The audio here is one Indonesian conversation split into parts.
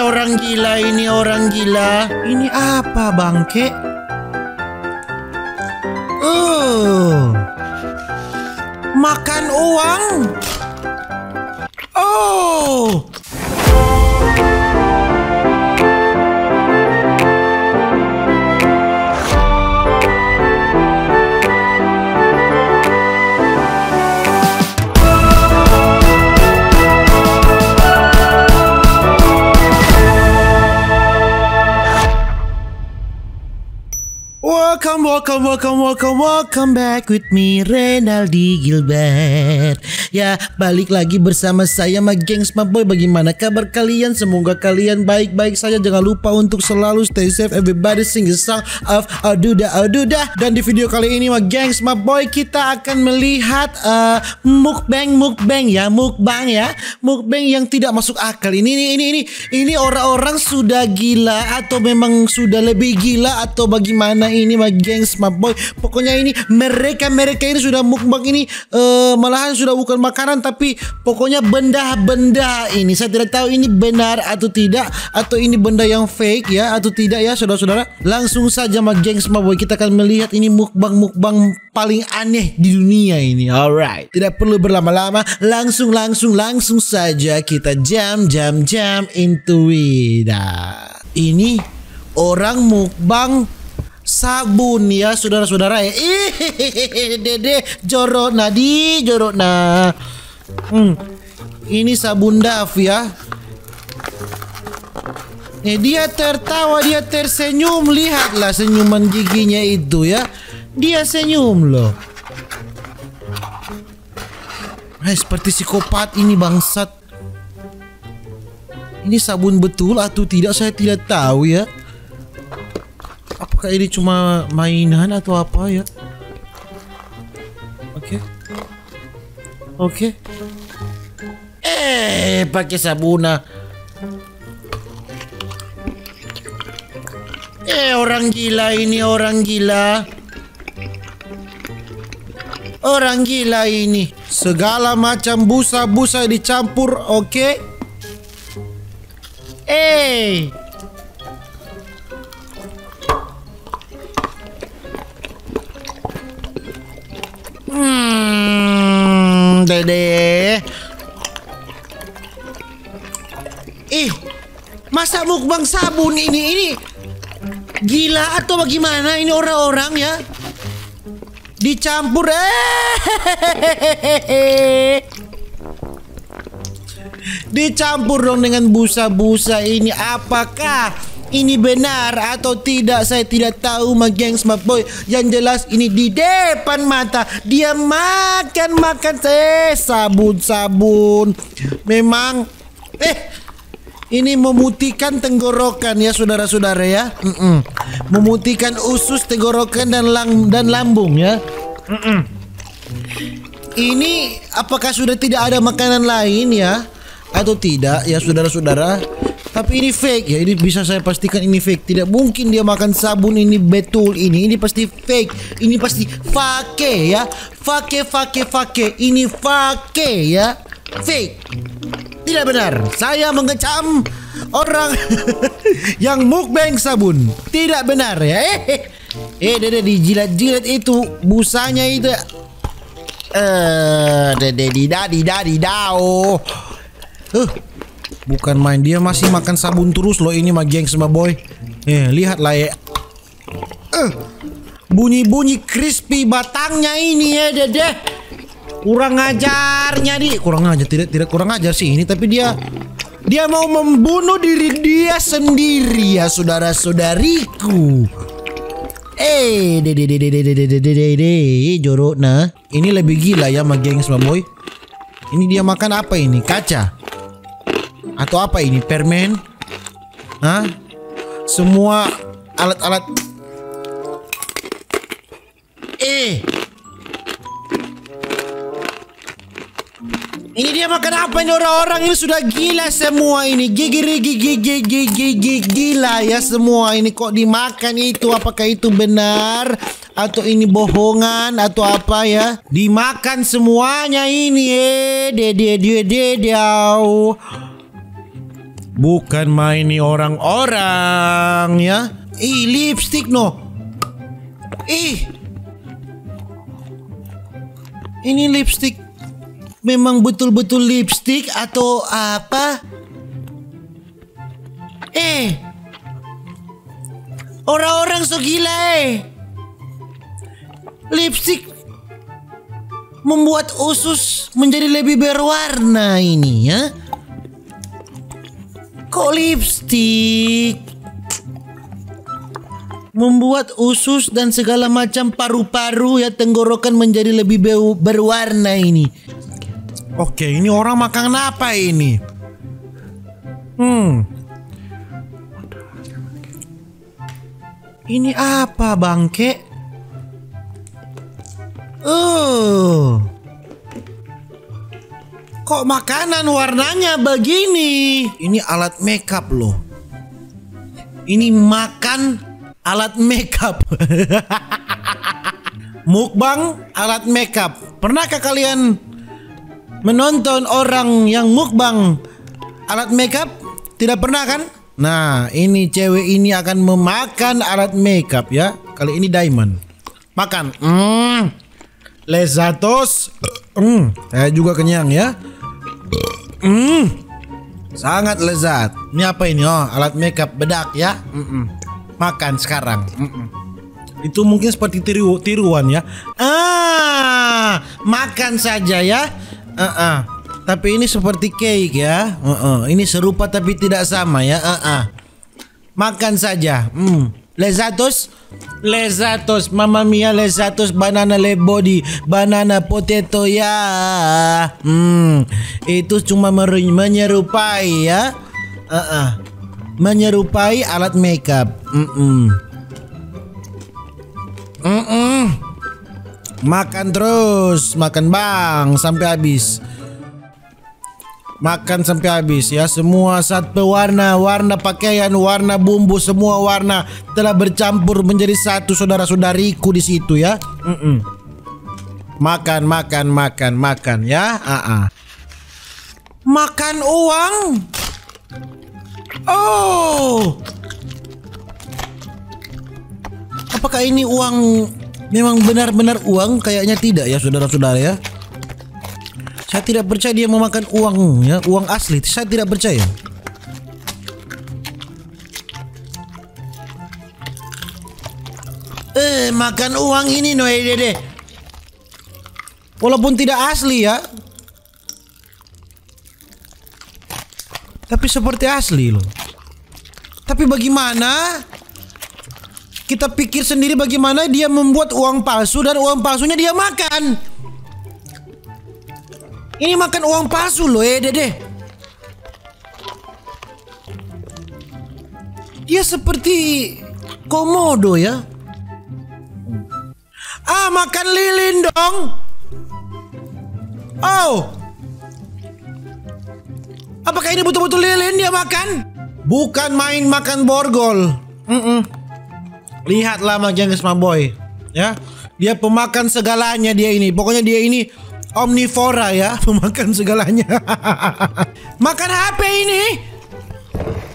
orang gila, ini orang gila. Ini apa bangke? Makan uang. Oh. Welcome back with me, Renaldi Gilbert. Ya, balik lagi bersama saya sama gengs Boy. Bagaimana kabar kalian? Semoga kalian baik-baik saja. Jangan lupa untuk selalu stay safe. Everybody sing the song of Aduda. Dan di video kali ini gengs Boy, kita akan melihat mukbang ya. Mukbang yang tidak masuk akal. Ini orang-orang sudah gila atau memang sudah lebih gila atau bagaimana ini gengs Boy. Pokoknya ini mereka ini sudah mukbang ini malahan sudah bukan makanan tapi pokoknya benda-benda ini. Saya tidak tahu ini benar atau tidak, atau ini benda yang fake ya atau tidak ya saudara-saudara. Langsung saja gengs Boy, kita akan melihat ini mukbang paling aneh di dunia ini. Alright, tidak perlu berlama-lama, langsung saja kita jam into it. Ini orang mukbang sabun ya saudara-saudara ya. Dede jorokna. Ini sabun Daf ya. Dia tertawa, dia tersenyum. Lihatlah senyuman giginya itu ya. Dia senyum loh. Seperti psikopat ini bangsat. Ini sabun betul atau tidak saya tidak tahu ya. Apakah ini cuma mainan atau apa ya? Oke. Pakai sabuna. Orang gila ini, orang gila. Orang gila ini. Segala macam busa-busa dicampur, oke? Dede. Masa mukbang sabun ini gila atau bagaimana ini orang-orang ya? Dicampur dicampur dong dengan busa-busa ini. Apakah ini benar atau tidak? Saya tidak tahu gengs Boy. Yang jelas ini di depan mata dia makan sabun. Memang ini memutihkan tenggorokan ya saudara-saudara ya. Memutihkan usus, tenggorokan dan lambung ya. Ini apakah sudah tidak ada makanan lain ya atau tidak ya saudara-saudara? Tapi ini fake ya, ini bisa saya pastikan ini fake. Tidak mungkin dia makan sabun ini betul ini pasti fake. Ini pasti fake ya. Fake. Ini fake ya. Fake. Tidak benar. Saya mengecam orang yang mukbang sabun. Tidak benar ya. Dede dijilat-jilat itu busanya itu. Dede didao. Bukan main, dia masih makan sabun terus loh ini gengs Boy. Lihatlah ya. Bunyi-bunyi crispy batangnya ini ya Dede. Kurang ajarnya kurang ajar, tidak kurang ajar sih ini, tapi dia mau membunuh diri dia sendiri ya saudara-saudariku. Jorokna. Ini lebih gila ya gengs Boy. Ini dia makan apa ini? Kaca? Atau apa ini? Permen? Semua alat-alat. Ini dia makan apa ini? Orang-orang ini sudah gila semua ini. Gila ya semua ini. Kok dimakan itu? Apakah itu benar atau ini bohongan atau apa ya? Dimakan semuanya ini. Bukan main nih orang-orang ya. Ih, lipstick no. Ih, ini lipstick memang betul-betul lipstick atau apa? Orang-orang so gila lipstick membuat usus menjadi lebih berwarna ini ya. Kok lipstick membuat usus dan segala macam paru-paru ya, tenggorokan menjadi lebih berwarna ini. Oke, ini orang makan apa ini? Ini apa bangke? Kok makanan warnanya begini? Ini alat makeup loh. Ini makan alat makeup. Mukbang alat makeup. Pernahkah kalian menonton orang yang mukbang alat makeup? Tidak pernah kan? Nah, ini cewek ini akan memakan alat makeup ya. Kali ini diamond. Makan. Lezatos. Saya juga kenyang ya. Sangat lezat. Ini apa ini? Oh, alat makeup bedak ya. Makan sekarang. Itu mungkin seperti tiruan ya. Makan saja ya. Tapi ini seperti cake ya. Ini serupa tapi tidak sama ya. Makan saja. Lezatos. Lezatos, Mamma Mia, lezatos, banana body, banana potato ya. Itu cuma menyerupai ya. Menyerupai alat makeup. Makan terus, makan bang sampai habis. Makan sampai habis ya. Semua zat pewarna, warna pakaian, warna bumbu, semua warna telah bercampur menjadi satu, saudara-saudariku di situ ya. Makan ya. Makan uang. Oh, apakah ini uang memang benar-benar uang? Kayaknya tidak ya, saudara-saudara ya. Saya tidak percaya dia memakan uang ya, uang asli. Saya tidak percaya. Makan uang ini no dede. Walaupun tidak asli ya, tapi seperti asli loh. Tapi bagaimana? Kita pikir sendiri bagaimana dia membuat uang palsu dan uang palsunya dia makan. Ini makan uang palsu loh dede. Dia seperti komodo ya. Makan lilin dong. Oh, apakah ini betul-betul lilin dia makan? Bukan main makan borgol. Lihatlah Gengs my boy ya. Dia pemakan segalanya dia ini. Pokoknya dia ini omnivora ya, pemakan segalanya. Makan HP ini.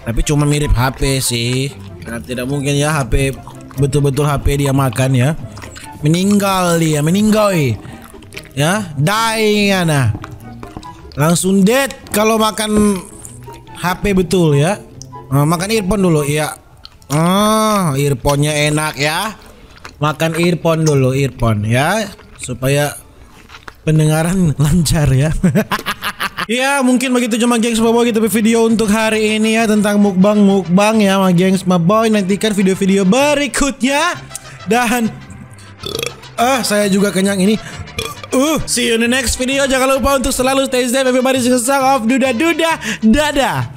Tapi cuma mirip HP sih. Nah, tidak mungkin ya HP betul-betul HP dia makan ya. Meninggal dia, meninggoy. Ya, die ngana. Langsung dead kalau makan HP betul ya. Makan earphone dulu ya. Earphone-nya enak ya. Makan earphone dulu, earphone ya, supaya pendengaran lancar ya. Ya mungkin begitu cuma gengs my boy, gitu video untuk hari ini ya, tentang mukbang ya gengs my boy. Nantikan video-video berikutnya. Dan saya juga kenyang ini. See you in the next video. Jangan lupa untuk selalu stay safe everybody. Success of duda dadah.